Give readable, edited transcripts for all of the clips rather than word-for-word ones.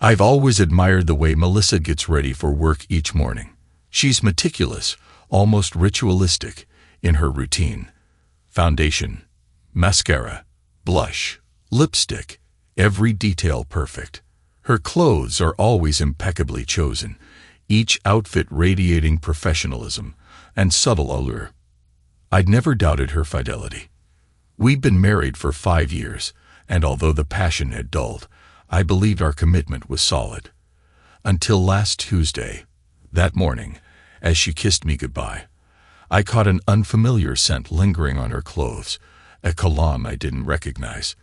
I've always admired the way Melissa gets ready for work each morning. She's meticulous, almost ritualistic, in her routine. Foundation, mascara, blush, lipstick, every detail perfect. Her clothes are always impeccably chosen, each outfit radiating professionalism and subtle allure. I'd never doubted her fidelity. We'd been married for 5 years, and although the passion had dulled, I believed our commitment was solid. Until last Tuesday, that morning, as she kissed me goodbye, I caught an unfamiliar scent lingering on her clothes, a cologne I didn't recognize.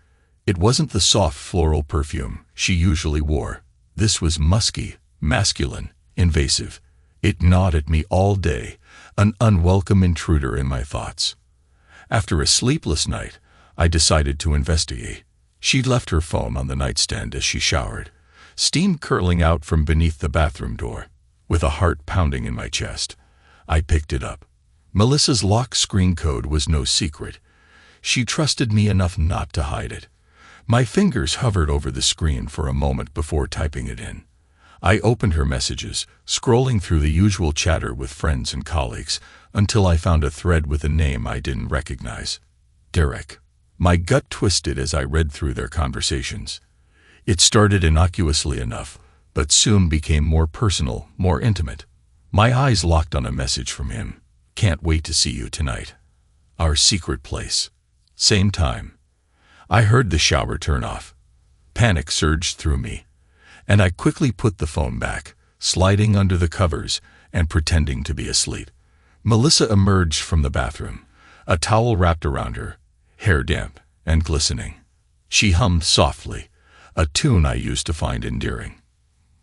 It wasn't the soft floral perfume she usually wore. This was musky, masculine, invasive. It gnawed at me all day, an unwelcome intruder in my thoughts. After a sleepless night, I decided to investigate. She'd left her phone on the nightstand as she showered, steam curling out from beneath the bathroom door. With a heart pounding in my chest, I picked it up. Melissa's lock screen code was no secret. She trusted me enough not to hide it. My fingers hovered over the screen for a moment before typing it in. I opened her messages, scrolling through the usual chatter with friends and colleagues, until I found a thread with a name I didn't recognize. Derek. My gut twisted as I read through their conversations. It started innocuously enough, but soon became more personal, more intimate. My eyes locked on a message from him. Can't wait to see you tonight. Our secret place. Same time. I heard the shower turn off. Panic surged through me, and I quickly put the phone back, sliding under the covers and pretending to be asleep. Melissa emerged from the bathroom, a towel wrapped around her, hair damp and glistening. She hummed softly, a tune I used to find endearing.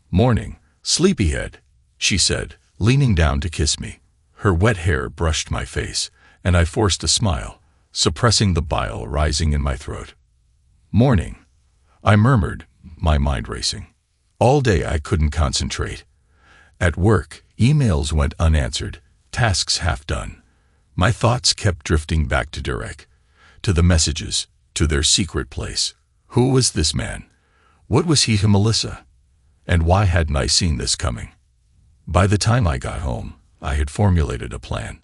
"Morning, sleepyhead," she said, leaning down to kiss me. Her wet hair brushed my face, and I forced a smile, suppressing the bile rising in my throat. "Morning," I murmured, my mind racing. All day I couldn't concentrate. At work, emails went unanswered, tasks half done. My thoughts kept drifting back to Derek, to the messages, to their secret place. Who was this man? What was he to Melissa? And why hadn't I seen this coming? By the time I got home, I had formulated a plan.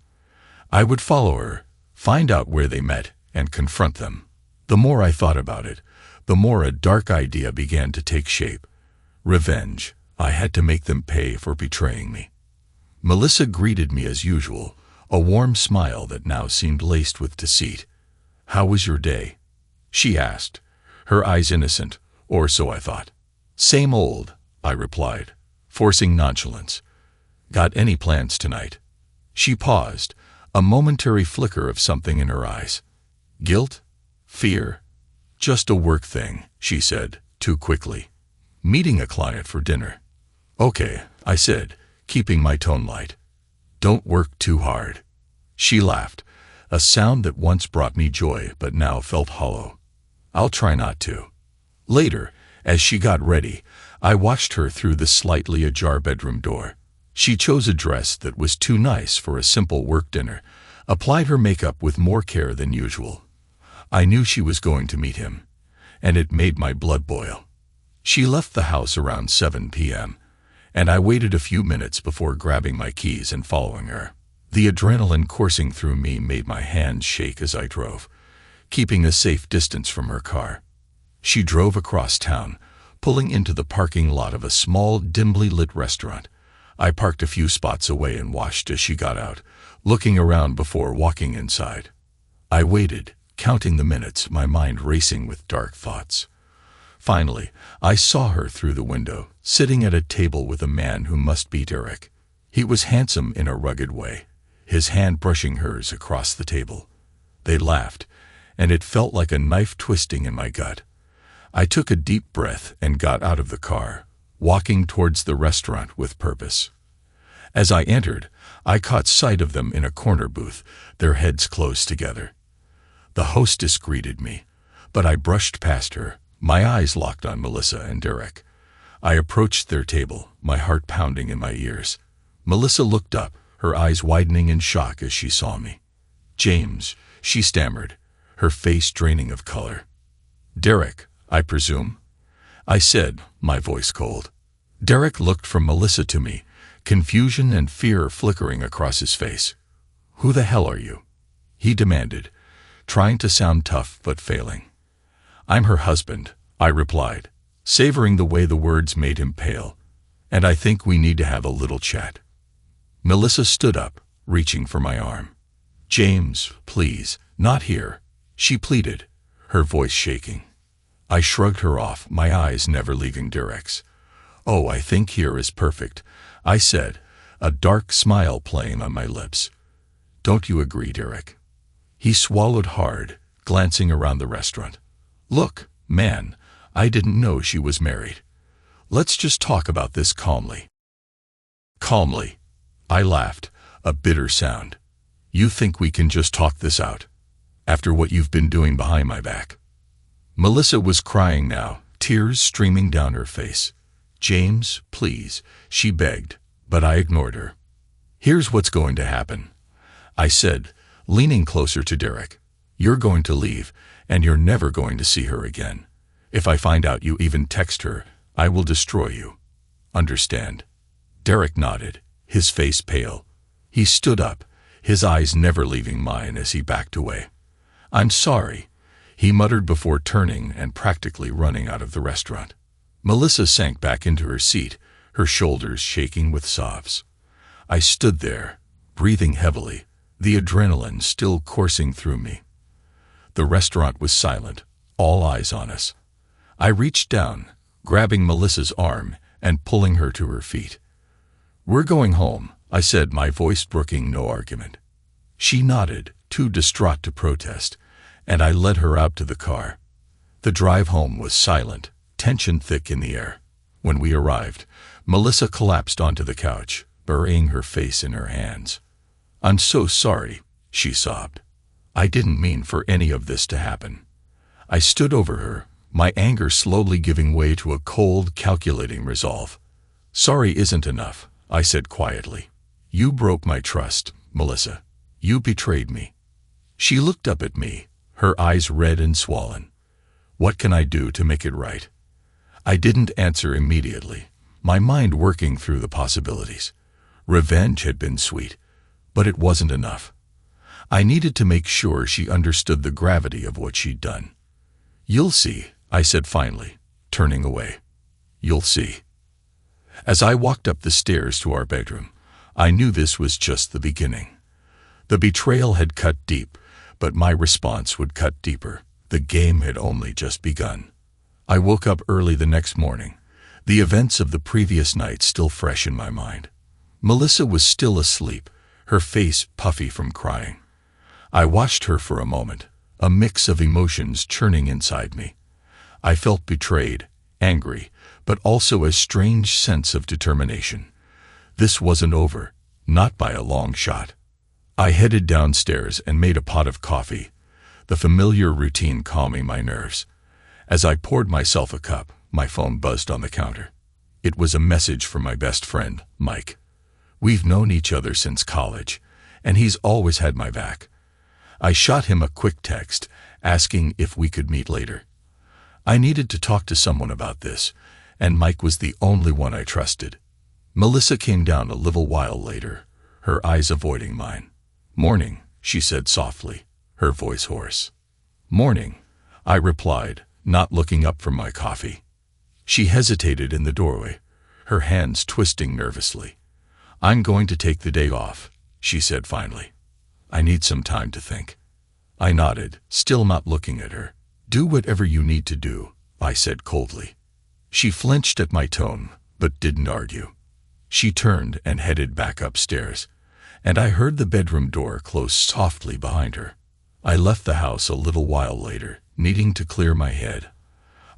I would follow her, find out where they met, and confront them. The more I thought about it, the more a dark idea began to take shape. Revenge. I had to make them pay for betraying me. Melissa greeted me as usual, a warm smile that now seemed laced with deceit. "How was your day?" she asked, her eyes innocent, or so I thought. "Same old," I replied, forcing nonchalance. "Got any plans tonight?" She paused, a momentary flicker of something in her eyes. "Guilt? Fear? Just a work thing," she said, too quickly. "Meeting a client for dinner." "Okay," I said, keeping my tone light. "Don't work too hard." She laughed, a sound that once brought me joy but now felt hollow. "I'll try not to." Later, as she got ready, I watched her through the slightly ajar bedroom door. She chose a dress that was too nice for a simple work dinner, applied her makeup with more care than usual. I knew she was going to meet him, and it made my blood boil. She left the house around 7 p.m., and I waited a few minutes before grabbing my keys and following her. The adrenaline coursing through me made my hands shake as I drove, keeping a safe distance from her car. She drove across town, pulling into the parking lot of a small, dimly lit restaurant. I parked a few spots away and watched as she got out, looking around before walking inside. I waited, counting the minutes, my mind racing with dark thoughts. Finally, I saw her through the window, sitting at a table with a man who must be Derek. He was handsome in a rugged way, his hand brushing hers across the table. They laughed, and it felt like a knife twisting in my gut. I took a deep breath and got out of the car, walking towards the restaurant with purpose. As I entered, I caught sight of them in a corner booth, their heads close together. The hostess greeted me, but I brushed past her, my eyes locked on Melissa and Derek. I approached their table, my heart pounding in my ears. Melissa looked up, her eyes widening in shock as she saw me. "James," she stammered, her face draining of color. "Derek, I presume?" I said, my voice cold. Derek looked from Melissa to me, confusion and fear flickering across his face. "Who the hell are you?" he demanded, trying to sound tough but failing. "I'm her husband," I replied, savoring the way the words made him pale. "And I think we need to have a little chat." Melissa stood up, reaching for my arm. "James, please, not here," she pleaded, her voice shaking. I shrugged her off, my eyes never leaving Derek's. "Oh, I think here is perfect," I said, a dark smile playing on my lips. "Don't you agree, Derek?" He swallowed hard, glancing around the restaurant. "Look, man, I didn't know she was married. Let's just talk about this calmly." "Calmly?" I laughed, a bitter sound. "You think we can just talk this out? After what you've been doing behind my back?" Melissa was crying now, tears streaming down her face. "James, please," she begged, but I ignored her. "Here's what's going to happen," I said, leaning closer to Derek. "You're going to leave, and you're never going to see her again. If I find out you even text her, I will destroy you. Understand?" Derek nodded, his face pale. He stood up, his eyes never leaving mine as he backed away. "I'm sorry," he muttered before turning and practically running out of the restaurant. Melissa sank back into her seat, her shoulders shaking with sobs. I stood there, breathing heavily, the adrenaline still coursing through me. The restaurant was silent, all eyes on us. I reached down, grabbing Melissa's arm and pulling her to her feet. "We're going home," I said, my voice brooking no argument. She nodded, too distraught to protest, and I led her out to the car. The drive home was silent, tension thick in the air. When we arrived, Melissa collapsed onto the couch, burying her face in her hands. "I'm so sorry," she sobbed. "I didn't mean for any of this to happen." I stood over her, my anger slowly giving way to a cold, calculating resolve. "Sorry isn't enough," I said quietly. "You broke my trust, Melissa. You betrayed me." She looked up at me, her eyes red and swollen. "What can I do to make it right?" I didn't answer immediately, my mind working through the possibilities. Revenge had been sweet, but it wasn't enough. I needed to make sure she understood the gravity of what she'd done. "You'll see," I said finally, turning away. "You'll see." As I walked up the stairs to our bedroom, I knew this was just the beginning. The betrayal had cut deep, but my response would cut deeper. The game had only just begun. I woke up early the next morning, the events of the previous night still fresh in my mind. Melissa was still asleep, her face puffy from crying. I watched her for a moment, a mix of emotions churning inside me. I felt betrayed, angry, but also a strange sense of determination. This wasn't over, not by a long shot. I headed downstairs and made a pot of coffee, the familiar routine calming my nerves. As I poured myself a cup, my phone buzzed on the counter. It was a message from my best friend, Mike. We've known each other since college, and he's always had my back. I shot him a quick text, asking if we could meet later. I needed to talk to someone about this, and Mike was the only one I trusted. Melissa came down a little while later, her eyes avoiding mine. "Morning," she said softly, her voice hoarse. "Morning," I replied, not looking up from my coffee. She hesitated in the doorway, her hands twisting nervously. "I'm going to take the day off," she said finally. "I need some time to think." I nodded, still not looking at her. "Do whatever you need to do," I said coldly. She flinched at my tone, but didn't argue. She turned and headed back upstairs, and I heard the bedroom door close softly behind her. I left the house a little while later, needing to clear my head.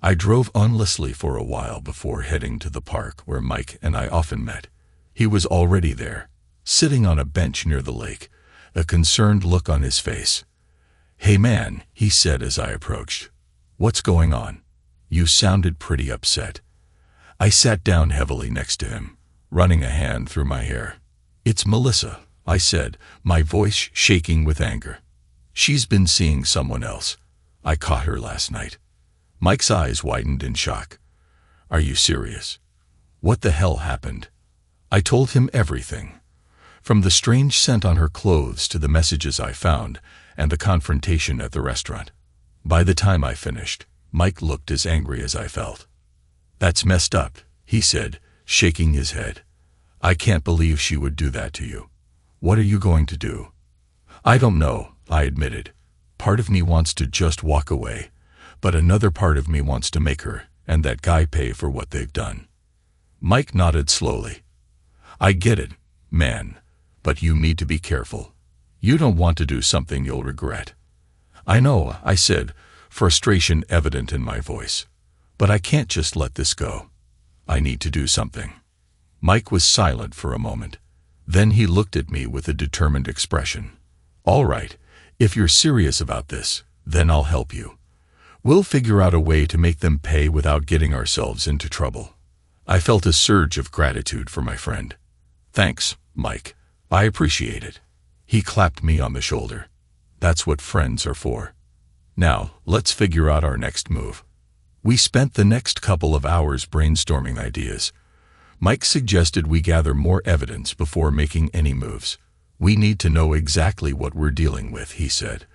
I drove aimlessly for a while before heading to the park where Mike and I often met. He was already there, sitting on a bench near the lake, a concerned look on his face. "Hey man," he said as I approached. "What's going on? You sounded pretty upset." I sat down heavily next to him, running a hand through my hair. "It's Melissa," I said, my voice shaking with anger. "She's been seeing someone else. I caught her last night." Mike's eyes widened in shock. Are you serious? What the hell happened? I told him everything. From the strange scent on her clothes to the messages I found and the confrontation at the restaurant. By the time I finished, Mike looked as angry as I felt. That's messed up, he said, shaking his head. I can't believe she would do that to you. What are you going to do? I don't know, I admitted. Part of me wants to just walk away, but another part of me wants to make her and that guy pay for what they've done. Mike nodded slowly. I get it, man, but you need to be careful. You don't want to do something you'll regret. I know, I said, frustration evident in my voice. But I can't just let this go. I need to do something. Mike was silent for a moment. Then he looked at me with a determined expression. All right, if you're serious about this, then I'll help you. We'll figure out a way to make them pay without getting ourselves into trouble. I felt a surge of gratitude for my friend. Thanks, Mike. I appreciate it. He clapped me on the shoulder. That's what friends are for. Now, let's figure out our next move. We spent the next couple of hours brainstorming ideas. Mike suggested we gather more evidence before making any moves. We need to know exactly what we're dealing with, he said.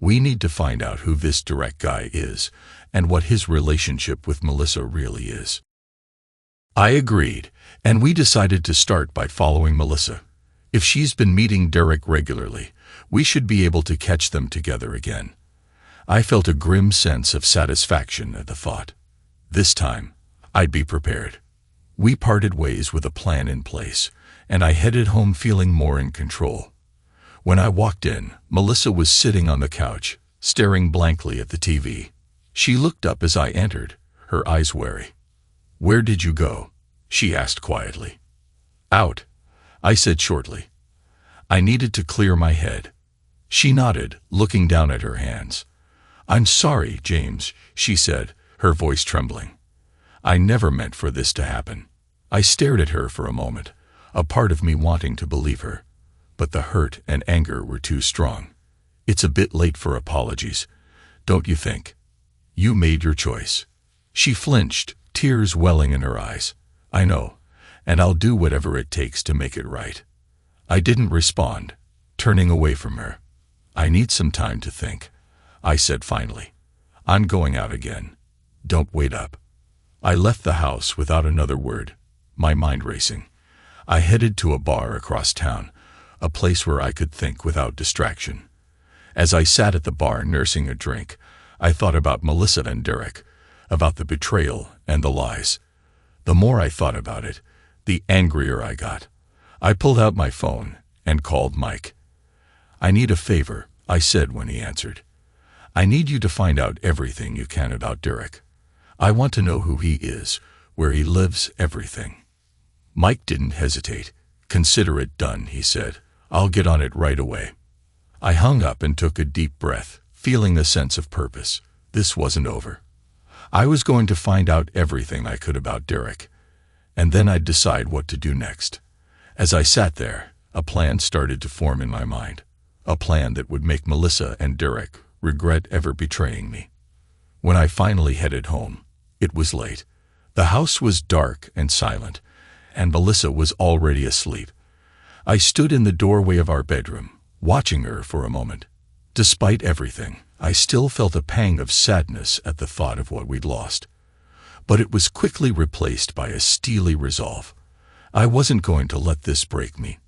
We need to find out who this direct guy is and what his relationship with Melissa really is. I agreed, and we decided to start by following Melissa. If she's been meeting Derek regularly, we should be able to catch them together again. I felt a grim sense of satisfaction at the thought. This time, I'd be prepared. We parted ways with a plan in place, and I headed home feeling more in control. When I walked in, Melissa was sitting on the couch, staring blankly at the TV. She looked up as I entered, her eyes wary. Where did you go? She asked quietly. Out, I said shortly. I needed to clear my head. She nodded, looking down at her hands. I'm sorry, James, she said, her voice trembling. I never meant for this to happen. I stared at her for a moment, a part of me wanting to believe her. But the hurt and anger were too strong. It's a bit late for apologies, don't you think? You made your choice. She flinched, tears welling in her eyes. I know, and I'll do whatever it takes to make it right. I didn't respond, turning away from her. I need some time to think, I said finally. I'm going out again. Don't wait up. I left the house without another word, my mind racing. I headed to a bar across town, a place where I could think without distraction. As I sat at the bar nursing a drink, I thought about Melissa and Derek, about the betrayal and the lies. The more I thought about it, the angrier I got. I pulled out my phone and called Mike. I need a favor, I said when he answered. I need you to find out everything you can about Derek. I want to know who he is, where he lives, everything. Mike didn't hesitate. Consider it done, he said. I'll get on it right away. I hung up and took a deep breath, feeling a sense of purpose. This wasn't over. I was going to find out everything I could about Derek, and then I'd decide what to do next. As I sat there, a plan started to form in my mind. A plan that would make Melissa and Derek regret ever betraying me. When I finally headed home, it was late. The house was dark and silent, and Melissa was already asleep. I stood in the doorway of our bedroom, watching her for a moment. Despite everything, I still felt a pang of sadness at the thought of what we'd lost. But it was quickly replaced by a steely resolve. I wasn't going to let this break me.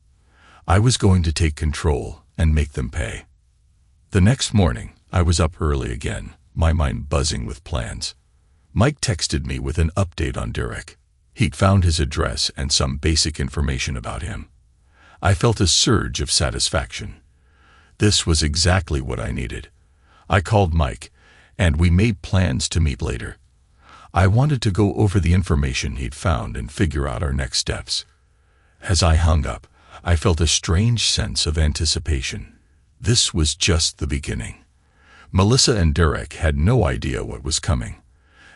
I was going to take control and make them pay. The next morning, I was up early again, my mind buzzing with plans. Mike texted me with an update on Derek. He'd found his address and some basic information about him. I felt a surge of satisfaction. This was exactly what I needed. I called Mike, and we made plans to meet later. I wanted to go over the information he'd found and figure out our next steps. As I hung up, I felt a strange sense of anticipation. This was just the beginning. Melissa and Derek had no idea what was coming.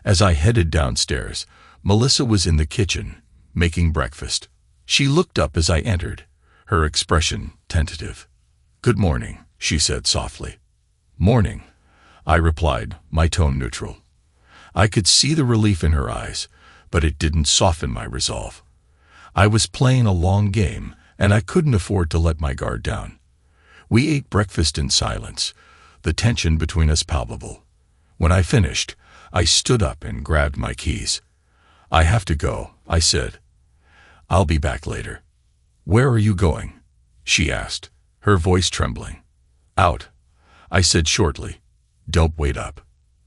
As I headed downstairs, Melissa was in the kitchen, making breakfast. She looked up as I entered, her expression tentative. "Good morning," she said softly. "Morning," I replied, my tone neutral. I could see the relief in her eyes, but it didn't soften my resolve. I was playing a long game, and I couldn't afford to let my guard down. We ate breakfast in silence, the tension between us palpable. When I finished, I stood up and grabbed my keys. "I have to go," I said. "I'll be back later." "Where are you going?" she asked, her voice trembling. "Out," I said shortly. "Don't wait up."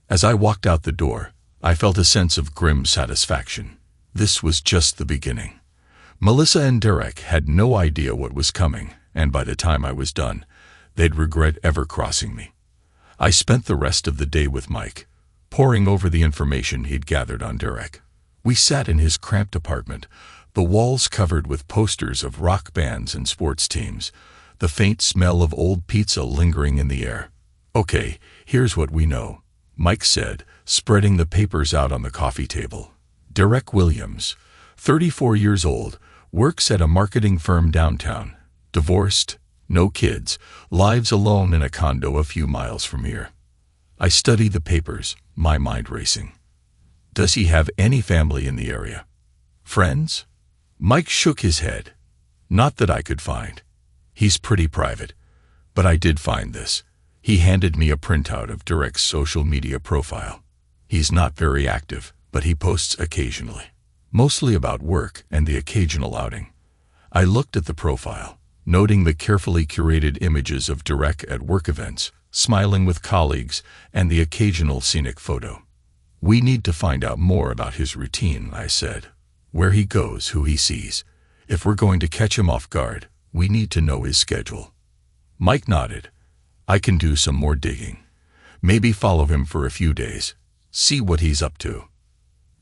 As I walked out the door, I felt a sense of grim satisfaction. This was just the beginning. Melissa and Derek had no idea what was coming, and by the time I was done, they'd regret ever crossing me. I spent the rest of the day with Mike, poring over the information he'd gathered on Derek. We sat in his cramped apartment, the walls covered with posters of rock bands and sports teams, the faint smell of old pizza lingering in the air. "Okay, here's what we know," Mike said, spreading the papers out on the coffee table. "Derek Williams, 34 years old, works at a marketing firm downtown, divorced, no kids, lives alone in a condo a few miles from here." I studied the papers, my mind racing. "Does he have any family in the area? Friends?" Mike shook his head. "Not that I could find. He's pretty private. But I did find this." He handed me a printout of Derek's social media profile. "He's not very active, but he posts occasionally. Mostly about work and the occasional outing." I looked at the profile, noting the carefully curated images of Derek at work events, smiling with colleagues, and the occasional scenic photo. "We need to find out more about his routine," I said. "Where he goes, who he sees. If we're going to catch him off guard, we need to know his schedule." Mike nodded. "I can do some more digging. Maybe follow him for a few days. See what he's up to."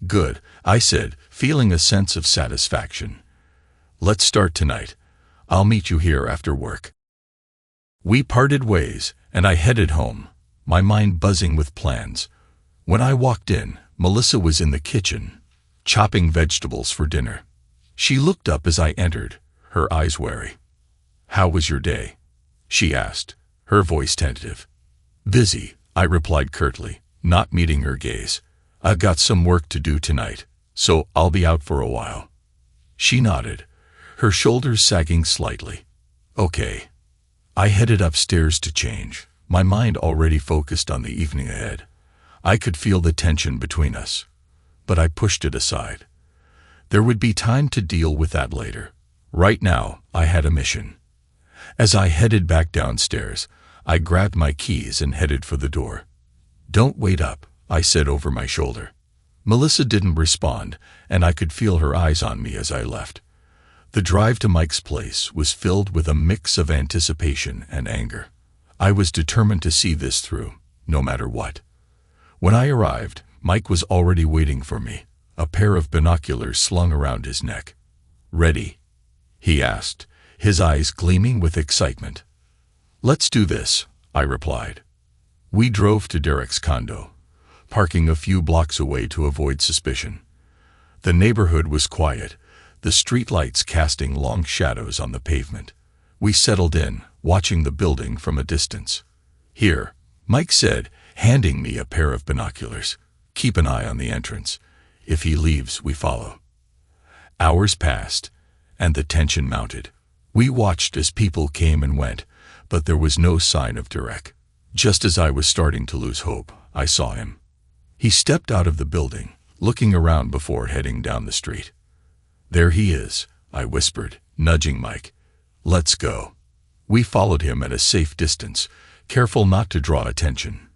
"Good," I said, feeling a sense of satisfaction. "Let's start tonight. I'll meet you here after work." We parted ways, and I headed home, my mind buzzing with plans. When I walked in, Melissa was in the kitchen, chopping vegetables for dinner. She looked up as I entered, her eyes wary. "How was your day?" she asked, her voice tentative. "Busy," I replied curtly, not meeting her gaze. "I've got some work to do tonight, so I'll be out for a while." She nodded, her shoulders sagging slightly. "Okay." I headed upstairs to change, my mind already focused on the evening ahead. I could feel the tension between us, but I pushed it aside. There would be time to deal with that later. Right now, I had a mission. As I headed back downstairs, I grabbed my keys and headed for the door. "Don't wait up," I said over my shoulder. Melissa didn't respond, and I could feel her eyes on me as I left. The drive to Mike's place was filled with a mix of anticipation and anger. I was determined to see this through, no matter what. When I arrived, Mike was already waiting for me, a pair of binoculars slung around his neck. "Ready?" he asked, his eyes gleaming with excitement. "Let's do this," I replied. We drove to Derek's condo, parking a few blocks away to avoid suspicion. The neighborhood was quiet, the streetlights casting long shadows on the pavement. We settled in, watching the building from a distance. "Here," Mike said, handing me a pair of binoculars. "Keep an eye on the entrance. If he leaves, we follow." Hours passed, and the tension mounted. We watched as people came and went, but there was no sign of Derek. Just as I was starting to lose hope, I saw him. He stepped out of the building, looking around before heading down the street. "There he is," I whispered, nudging Mike. "Let's go." We followed him at a safe distance, careful not to draw attention.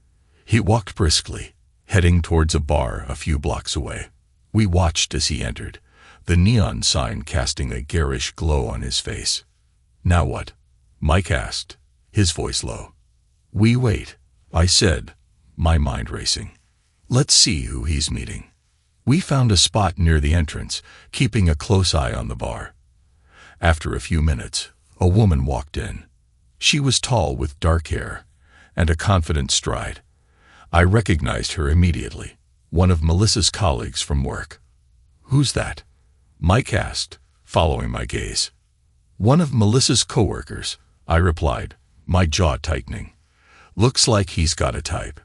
He walked briskly, heading towards a bar a few blocks away. We watched as he entered, the neon sign casting a garish glow on his face. "Now what?" Mike asked, his voice low. "We wait," I said, my mind racing. "Let's see who he's meeting." We found a spot near the entrance, keeping a close eye on the bar. After a few minutes, a woman walked in. She was tall with dark hair and a confident stride. I recognized her immediately, one of Melissa's colleagues from work. "Who's that?" Mike asked, following my gaze. "One of Melissa's coworkers," I replied, my jaw tightening. "Looks like he's got a type."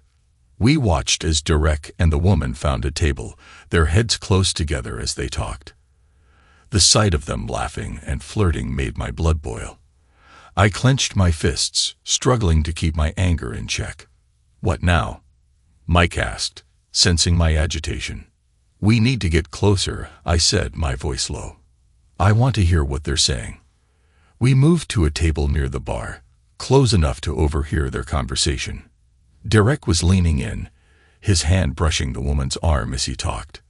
We watched as Derek and the woman found a table, their heads close together as they talked. The sight of them laughing and flirting made my blood boil. I clenched my fists, struggling to keep my anger in check. "What now?" Mike asked, sensing my agitation. "We need to get closer," I said, my voice low. "I want to hear what they're saying." We moved to a table near the bar, close enough to overhear their conversation. Derek was leaning in, his hand brushing the woman's arm as he talked.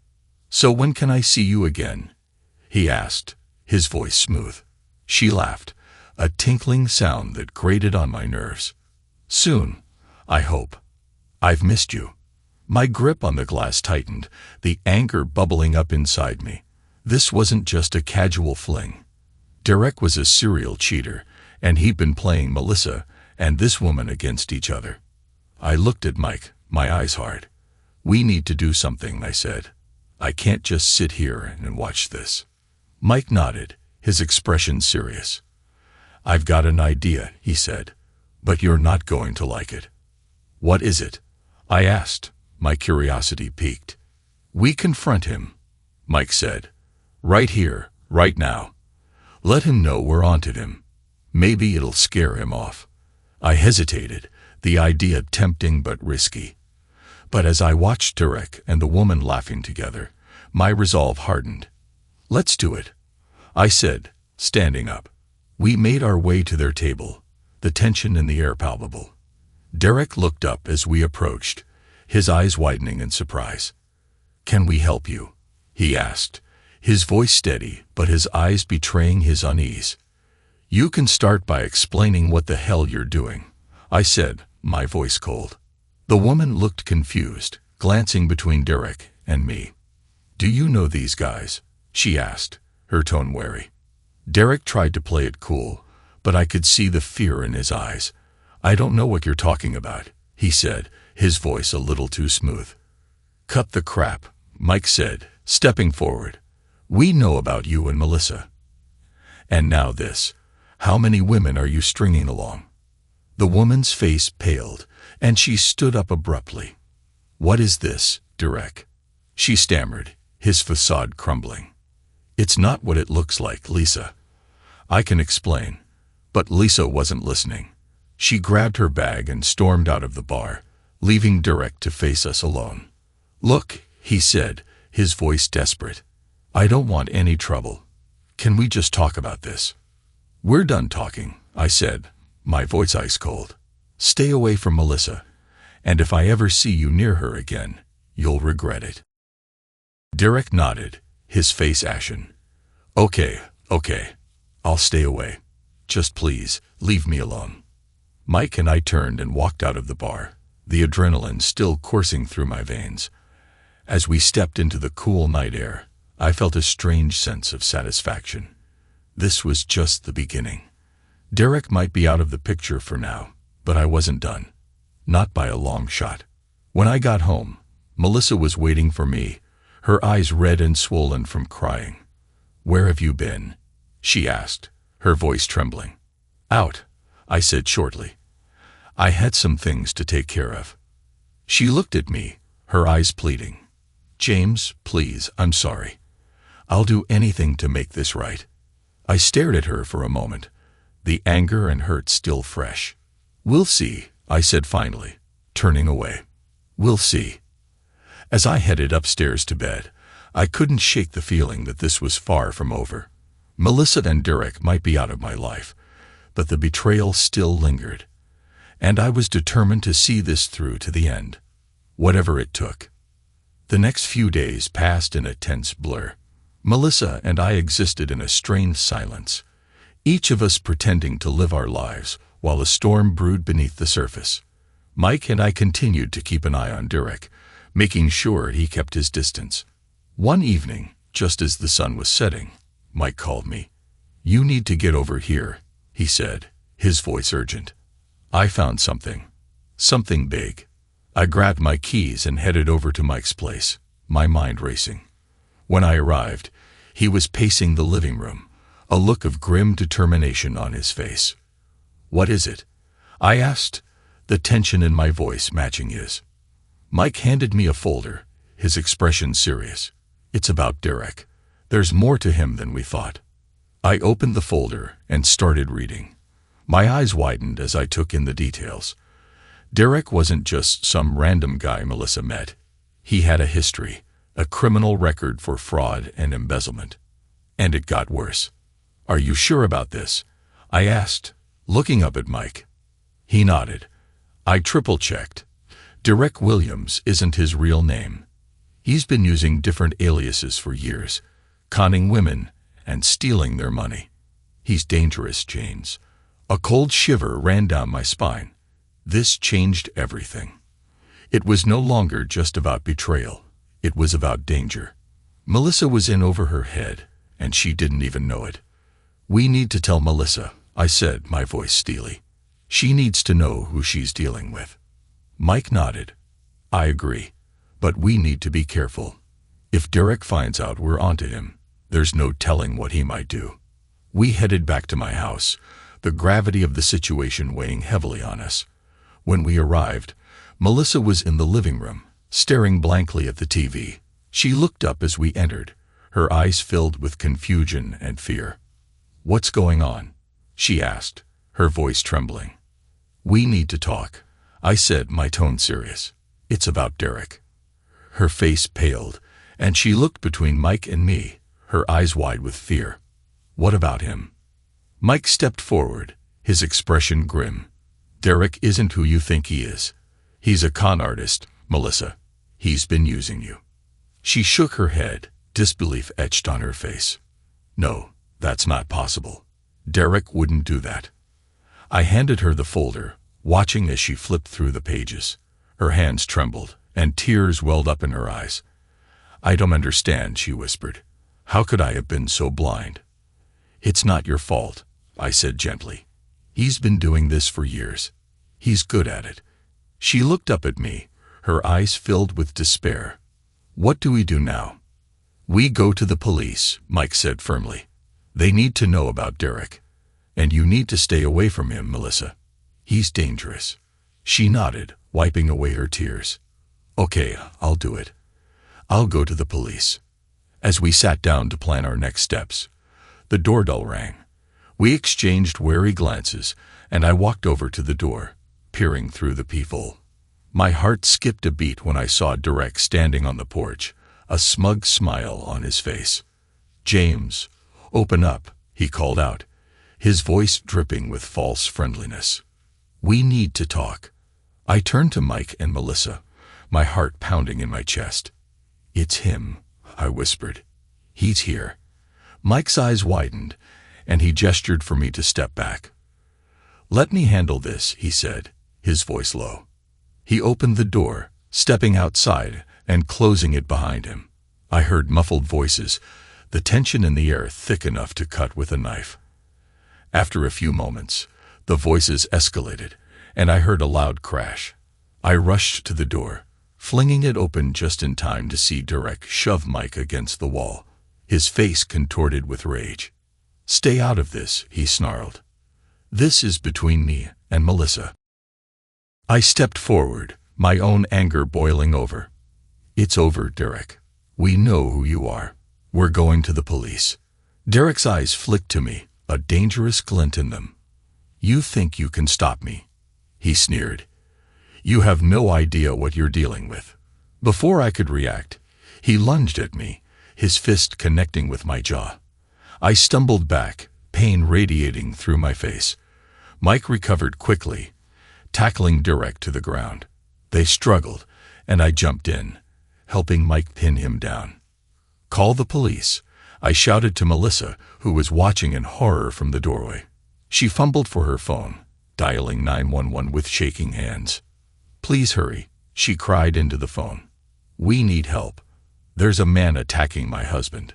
"So when can I see you again?" he asked, his voice smooth. She laughed, a tinkling sound that grated on my nerves. "Soon, I hope. I've missed you." My grip on the glass tightened, the anger bubbling up inside me. This wasn't just a casual fling. Derek was a serial cheater, and he'd been playing Melissa and this woman against each other. I looked at Mike, my eyes hard. "We need to do something," I said. "I can't just sit here and watch this." Mike nodded, his expression serious. "I've got an idea," he said, "but you're not going to like it." "What is it?" I asked, my curiosity piqued. "We confront him," Mike said. "Right here, right now. Let him know we're onto him. Maybe it'll scare him off." I hesitated, the idea tempting but risky. But as I watched Derek and the woman laughing together, my resolve hardened. "Let's do it," I said, standing up. We made our way to their table, the tension in the air palpable. Derek looked up as we approached, his eyes widening in surprise. "Can we help you?" he asked, his voice steady but his eyes betraying his unease. "You can start by explaining what the hell you're doing," I said, my voice cold. The woman looked confused, glancing between Derek and me. "Do you know these guys?" she asked, her tone wary. Derek tried to play it cool, but I could see the fear in his eyes. "I don't know what you're talking about," he said, his voice a little too smooth. "Cut the crap," Mike said, stepping forward. "We know about you and Melissa. And now this. How many women are you stringing along?" The woman's face paled, and she stood up abruptly. "What is this, Derek?" she stammered, his facade crumbling. "It's not what it looks like, Lisa." "I can explain." But Lisa wasn't listening. She grabbed her bag and stormed out of the bar, leaving Derek to face us alone. "Look," he said, his voice desperate. "I don't want any trouble. Can we just talk about this?" "We're done talking," I said, my voice ice cold. "Stay away from Melissa, and if I ever see you near her again, you'll regret it." Derek nodded, his face ashen. Okay, I'll stay away. Just please, leave me alone." Mike and I turned and walked out of the bar, the adrenaline still coursing through my veins. As we stepped into the cool night air, I felt a strange sense of satisfaction. This was just the beginning. Derek might be out of the picture for now, but I wasn't done. Not by a long shot. When I got home, Melissa was waiting for me, her eyes red and swollen from crying. "Where have you been?" she asked, her voice trembling. "Out," I said shortly. "I had some things to take care of." She looked at me, her eyes pleading. "James, please, I'm sorry. I'll do anything to make this right." I stared at her for a moment, the anger and hurt still fresh. "We'll see," I said finally, turning away. "We'll see." As I headed upstairs to bed, I couldn't shake the feeling that this was far from over. Melissa and Derek might be out of my life, but the betrayal still lingered. And I was determined to see this through to the end, whatever it took. The next few days passed in a tense blur. Melissa and I existed in a strained silence, each of us pretending to live our lives while a storm brewed beneath the surface. Mike and I continued to keep an eye on Derek, making sure he kept his distance. One evening, just as the sun was setting, Mike called me. "You need to get over here," he said, his voice urgent. "I found something. Something big." I grabbed my keys and headed over to Mike's place, my mind racing. When I arrived, he was pacing the living room, a look of grim determination on his face. "What is it?" I asked, the tension in my voice matching his. Mike handed me a folder, his expression serious. It's about Derek. There's more to him than we thought. I opened the folder and started reading. My eyes widened as I took in the details. Derek wasn't just some random guy Melissa met. He had a history, a criminal record for fraud and embezzlement. And it got worse. Are you sure about this? I asked, looking up at Mike. He nodded. I triple-checked. Derek Williams isn't his real name. He's been using different aliases for years, conning women and stealing their money. He's dangerous, James. A cold shiver ran down my spine. This changed everything. It was no longer just about betrayal. It was about danger. Melissa was in over her head, and she didn't even know it. We need to tell Melissa, I said, my voice steely. She needs to know who she's dealing with. Mike nodded. I agree. But we need to be careful. If Derek finds out we're onto him, there's no telling what he might do. We headed back to my house, the gravity of the situation weighing heavily on us. When we arrived, Melissa was in the living room, staring blankly at the TV. She looked up as we entered, her eyes filled with confusion and fear. What's going on? She asked, her voice trembling. We need to talk, I said, my tone serious. It's about Derek. Her face paled, and she looked between Mike and me, her eyes wide with fear. What about him? Mike stepped forward, his expression grim. Derek isn't who you think he is. He's a con artist, Melissa. He's been using you. She shook her head, disbelief etched on her face. No, that's not possible. Derek wouldn't do that. I handed her the folder, watching as she flipped through the pages. Her hands trembled, and tears welled up in her eyes. I don't understand, she whispered. How could I have been so blind? It's not your fault, I said gently. He's been doing this for years. He's good at it. She looked up at me, her eyes filled with despair. What do we do now? We go to the police, Mike said firmly. They need to know about Derek. And you need to stay away from him, Melissa. He's dangerous. She nodded, wiping away her tears. Okay, I'll do it. I'll go to the police. As we sat down to plan our next steps, the doorbell rang. We exchanged wary glances, and I walked over to the door, peering through the peephole. My heart skipped a beat when I saw Derek standing on the porch, a smug smile on his face. James, open up, he called out, his voice dripping with false friendliness. We need to talk. I turned to Mike and Melissa, my heart pounding in my chest. It's him, I whispered. He's here. Mike's eyes widened, and he gestured for me to step back. Let me handle this, he said, his voice low. He opened the door, stepping outside and closing it behind him. I heard muffled voices, the tension in the air thick enough to cut with a knife. After a few moments, the voices escalated, and I heard a loud crash. I rushed to the door, flinging it open just in time to see Derek shove Mike against the wall, his face contorted with rage. Stay out of this, he snarled. This is between me and Melissa. I stepped forward, my own anger boiling over. It's over, Derek. We know who you are. We're going to the police. Derek's eyes flicked to me, a dangerous glint in them. You think you can stop me? He sneered. You have no idea what you're dealing with. Before I could react, he lunged at me, his fist connecting with my jaw. I stumbled back, pain radiating through my face. Mike recovered quickly, tackling Derek to the ground. They struggled, and I jumped in, helping Mike pin him down. Call the police, I shouted to Melissa, who was watching in horror from the doorway. She fumbled for her phone, dialing 911 with shaking hands. Please hurry, she cried into the phone. We need help. There's a man attacking my husband.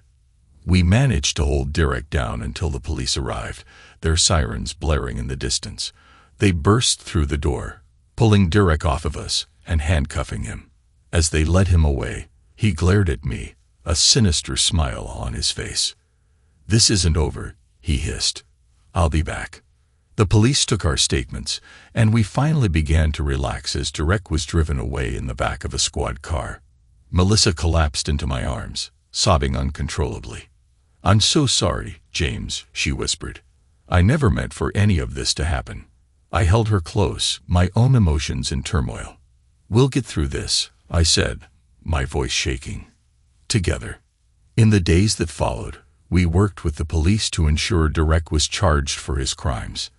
We managed to hold Derek down until the police arrived, their sirens blaring in the distance. They burst through the door, pulling Derek off of us and handcuffing him. As they led him away, he glared at me, a sinister smile on his face. This isn't over, he hissed. I'll be back. The police took our statements, and we finally began to relax as Derek was driven away in the back of a squad car. Melissa collapsed into my arms, sobbing uncontrollably. "I'm so sorry, James," she whispered. "I never meant for any of this to happen." I held her close, my own emotions in turmoil. "We'll get through this," I said, my voice shaking. "Together." In the days that followed, we worked with the police to ensure Derek was charged for his crimes.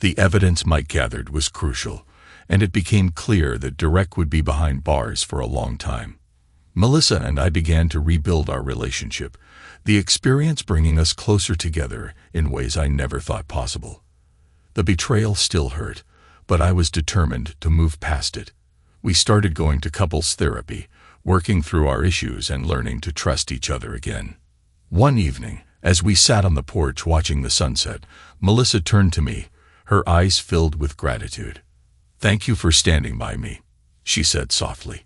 The evidence Mike gathered was crucial, and it became clear that Derek would be behind bars for a long time. Melissa and I began to rebuild our relationship, the experience bringing us closer together in ways I never thought possible. The betrayal still hurt, but I was determined to move past it. We started going to couples therapy, working through our issues and learning to trust each other again. One evening, as we sat on the porch watching the sunset, Melissa turned to me, her eyes filled with gratitude. "Thank you for standing by me," she said softly.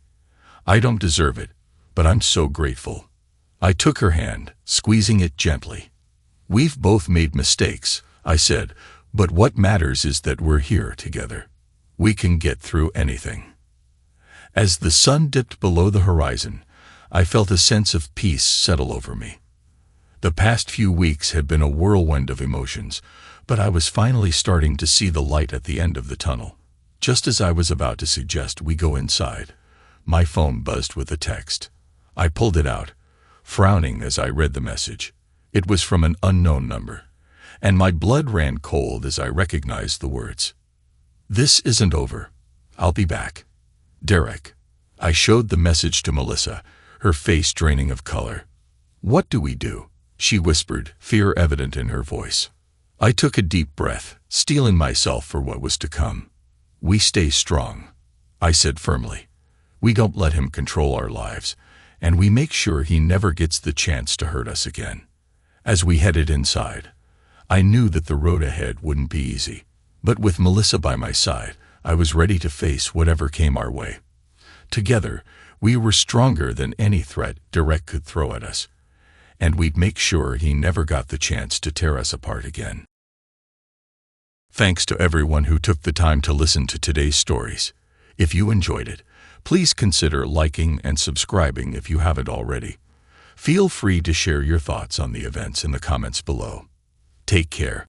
"I don't deserve it, but I'm so grateful." I took her hand, squeezing it gently. "We've both made mistakes," I said, "but what matters is that we're here together. We can get through anything." As the sun dipped below the horizon, I felt a sense of peace settle over me. The past few weeks had been a whirlwind of emotions, but I was finally starting to see the light at the end of the tunnel. Just as I was about to suggest we go inside, my phone buzzed with a text. I pulled it out, frowning as I read the message. It was from an unknown number, and my blood ran cold as I recognized the words. "This isn't over. I'll be back. Derek." I showed the message to Melissa, her face draining of color. "What do we do?" she whispered, fear evident in her voice. I took a deep breath, steeling myself for what was to come. "We stay strong," I said firmly. "We don't let him control our lives, and we make sure he never gets the chance to hurt us again." As we headed inside, I knew that the road ahead wouldn't be easy, but with Melissa by my side, I was ready to face whatever came our way. Together, we were stronger than any threat Derek could throw at us, and we'd make sure he never got the chance to tear us apart again. Thanks to everyone who took the time to listen to today's stories. If you enjoyed it, please consider liking and subscribing if you haven't already. Feel free to share your thoughts on the events in the comments below. Take care.